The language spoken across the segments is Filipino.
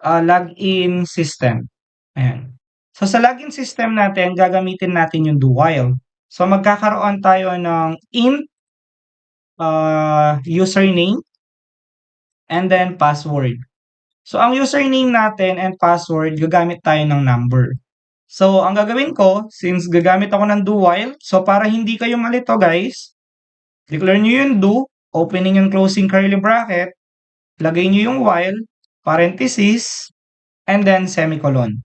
login system. Ayan. So, sa login system natin, gagamitin natin yung do while. So, magkakaroon tayo ng int username and then password. So, ang username natin and password, gagamit tayo ng number. So, ang gagawin ko, since gagamit ako ng do while, so para hindi kayo malito guys, declare nyo yung do, opening and closing curly bracket, lagay nyo yung while, parenthesis, and then semicolon.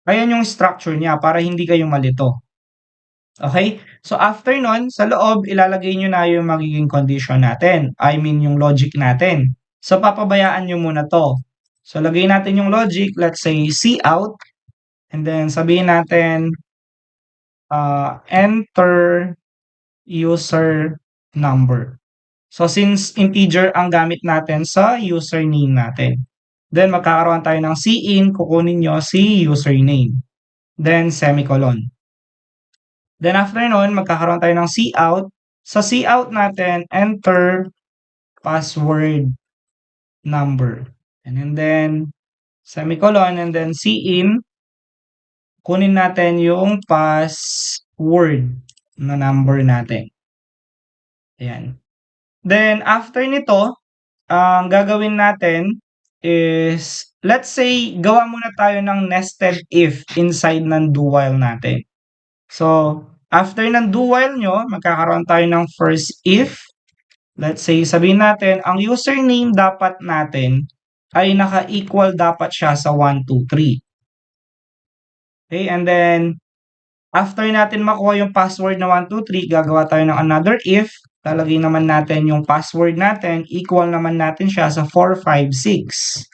Ayan yung structure niya para hindi kayo malito. Okay? So, after nun, sa loob, ilalagay nyo na yung magiging condition natin. I mean, yung logic natin. So, papabayaan nyo muna to. So, lagay natin yung logic. Let's say, cout. And then, sabihin natin, enter user number. So, since integer ang gamit natin sa username natin. Then, magkakaroon tayo ng cin. Kukunin nyo si username. Then, semicolon. Then after nun, magkakaroon tayo ng cout. Sa cout natin, enter password number. And then, semicolon, and then cin, kunin natin yung password na number natin. Ayan. Then, after nito, ang gagawin natin is, let's say, gawa muna tayo ng nested if inside ng do while natin. So, after ng do while nyo, magkakaroon tayo ng first if. Let's say, sabihin natin, ang username dapat natin ay naka-equal dapat siya sa 1, 2, 3. Okay, and then, after natin makuha yung password na 1, 2, 3, gagawa tayo ng another if. Lalagay naman natin yung password natin, equal naman natin siya sa 4, 5, 6.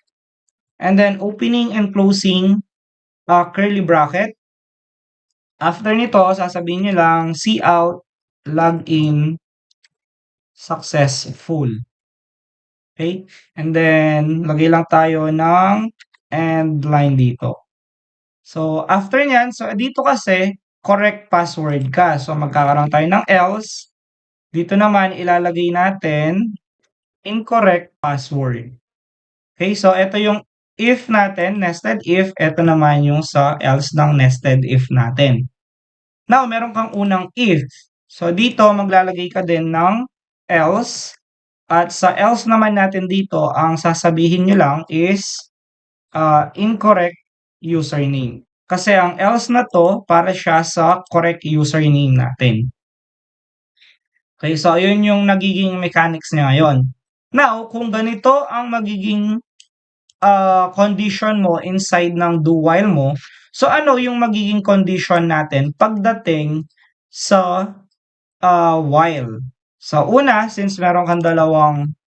And then, opening and closing curly bracket. After nito, sasabihin nyo lang, cout, login, successful. Okay? And then, lagay lang tayo ng end line dito. So, after nyan, so dito kasi, correct password ka. So, magkakaroon tayo ng else. Dito naman, ilalagay natin incorrect password. Okay? So, ito yung if natin, nested if. Ito naman yung sa else ng nested if natin. Now, meron kang unang if. So, dito, maglalagay ka din ng else. At sa else naman natin dito, ang sasabihin nyo lang is incorrect username. Kasi ang else na to, para siya sa correct username natin. Okay, so yun yung nagiging mechanics niya ngayon. Now, kung ganito ang magiging condition mo inside ng do while mo, so ano yung magiging condition natin pagdating sa while? So, una, since meron kang dalawang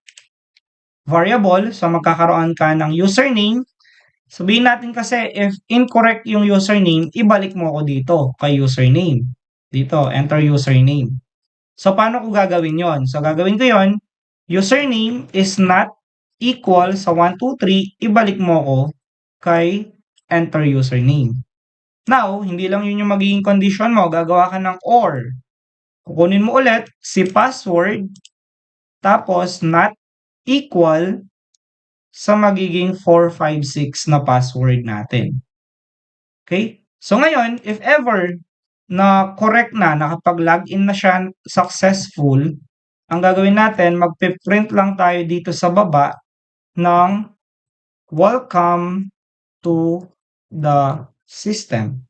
variable, so magkakaroon ka ng username. Sabihin natin kasi, if incorrect yung username, ibalik mo ako dito, kay username. Dito, enter username. So, paano ko gagawin yon? So, gagawin ko yon, username is not equal sa 1, 2, 3, ibalik mo ako kay enter username. Now, hindi lang yun yung magiging condition mo, gagawa ka ng or. Kukunin mo ulit si password, tapos not equal sa magiging 4, 5, 6 na password natin. Okay? So ngayon, if ever na correct na, nakapag-login na siya successful, ang gagawin natin, magpiprint lang tayo dito sa baba ng welcome to the system.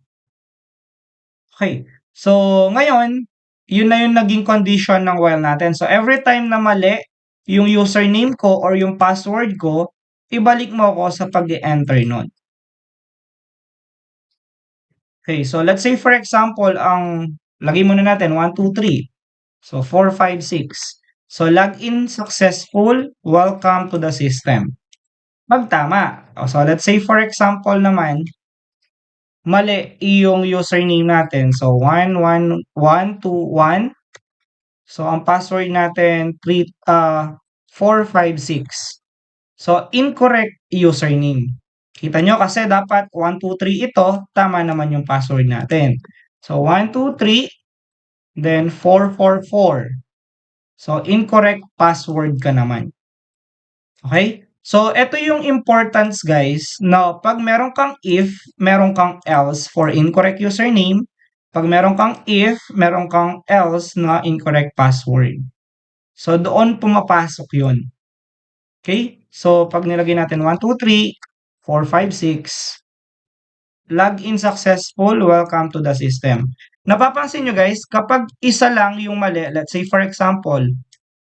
Okay. So ngayon, yun na yung naging condition ng while natin. So every time na mali yung username ko or yung password ko, ibalik mo ako sa pag-enter nun. Okay, so let's say for example, ang lagay muna natin 1, 2, 3. So 4, 5, 6. So login successful, welcome to the system. Magtama. So let's say for example naman, mali yung username natin. So 1, 1, 1, 2, 1. So ang password natin 4, 5, 6. So incorrect username. Kita nyo kasi dapat 1, 2, 3 ito, tama naman yung password natin. So 1, 2, 3, then 4, 4, 4. So incorrect password ka naman. Okay? So, ito yung importance guys na pag meron kang if, meron kang else for incorrect username. Pag meron kang if, meron kang else na incorrect password. So, doon pumapasok yun. Okay? So, pag nilagay natin 1, 2, 3, 4, 5, 6, login successful, welcome to the system. Napapansin nyo guys, kapag isa lang yung mali, let's say for example,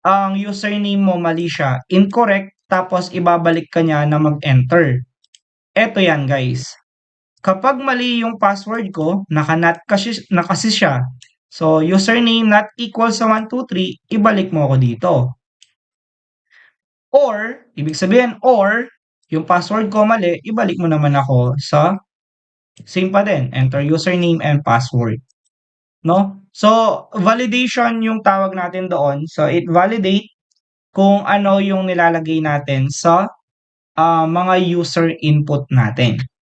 ang username mo mali siya, incorrect, tapos ibabalik ka niya na mag-enter. Eto yan guys. Kapag mali yung password ko, naka-not na kasi siya. So, username not equal sa 1, 2, 3, ibalik mo ako dito. Or, ibig sabihin, or, yung password ko mali, ibalik mo naman ako sa same pa din, enter username and password. No? So, validation yung tawag natin doon. So, it validate kung ano yung nilalagay natin sa mga user input natin.